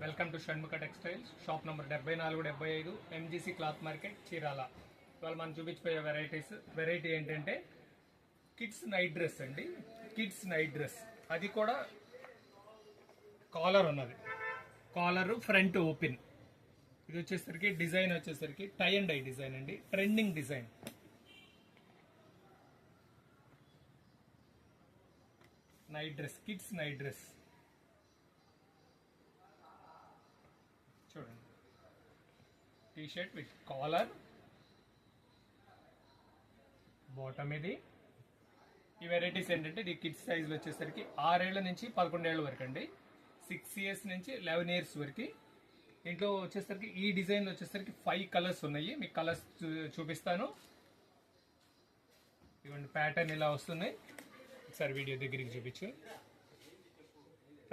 Welcome to Shanmukha textiles shop number 7475 MGC cloth market Chirala. ఇవాళ మనం చూపించిపోయే వెరైటీ ఏంటంటే కిడ్స్ నైట్ డ్రెస్ అండి. కిడ్స్ నైట్ డ్రెస్, అది కూడా కాలర్ ఉన్నది. Collar front open. ఇది వచ్చేసరికి డిజైన్ వచ్చేసరికి టై అండ్ డై డిజైన్ అండి, trending design. Night dress, kids night dress చూడండి. T shirt with collar, bottom. ఇది ఈ వెరైటీస్ ఏంటంటే ఇది కిడ్స్ సైజులు వచ్చేసరికి 6 ఏళ్ల నుంచి 11 ఏళ్ల వరకు అండి, 6 ఇయర్స్ నుంచి 11 ఇయర్స్ వరకు. దీంట్లో వచ్చేసరికి ఈ డిజైన్ వచ్చేసరికి 5 కలర్స్ ఉన్నాయి. మీకు కలర్స్ చూపిస్తాను. ఇవ్వండి, ప్యాటర్న్ ఇలా వస్తున్నాయి. ఒకసారి వీడియో దగ్గరికి చూపించు.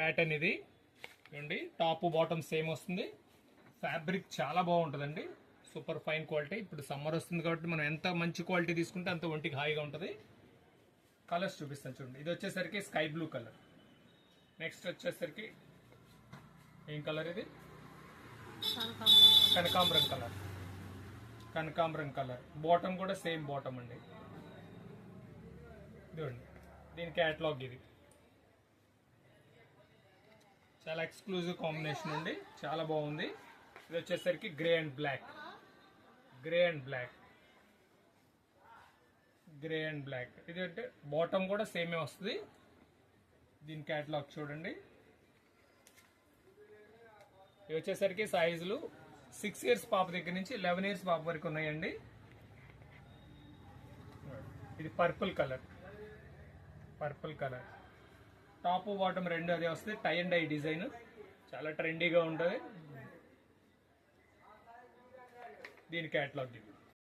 ప్యాటర్న్ ఇది ఇవ్వండి, టాప్ బాటమ్ సేమ్ వస్తుంది. ఫ్యాబ్రిక్ చాలా బాగుంటుందండి, సూపర్ ఫైన్ క్వాలిటీ. ఇప్పుడు సమ్మర్ వస్తుంది కాబట్టి మనం ఎంత మంచి క్వాలిటీ తీసుకుంటే అంత ఒంటికి హాయిగా ఉంటుంది. కలర్స్ చూపిస్తాను చూడండి. ఇది వచ్చేసరికి స్కై బ్లూ కలర్. నెక్స్ట్ వచ్చేసరికి ఏం కలర్ ఇది? కనకాంబరం కలర్. కనకాంబరం కలర్ బాటమ్ కూడా సేమ్ బాటమ్ అండి. ఇదిగోండి, దీని క్యాటలాగ్ ఇది. చాలా ఎక్స్క్లూజివ్ కాంబినేషన్ అండి, చాలా బాగుంది. ఇది వచ్చేసరికి grey and black. Grey and black, grey and black. ఇది అంటే బాటమ్ కూడా సేమే వస్తుంది. దీని క్యాటలాగ్ చూడండి. ఇవి వచ్చేసరికి సైజులు 6 ఇయర్స్ పాప దగ్గర నుంచి 11 ఇయర్స్ పాప వరకు ఉన్నాయండి. ఇది purple colour. Purple colour top bottom రెండు అదే వస్తుంది. టై అండ్ డై డిజైన్, చాలా ట్రెండీగా ఉంటుంది. దీని క్యాటలాగ్ ఇది.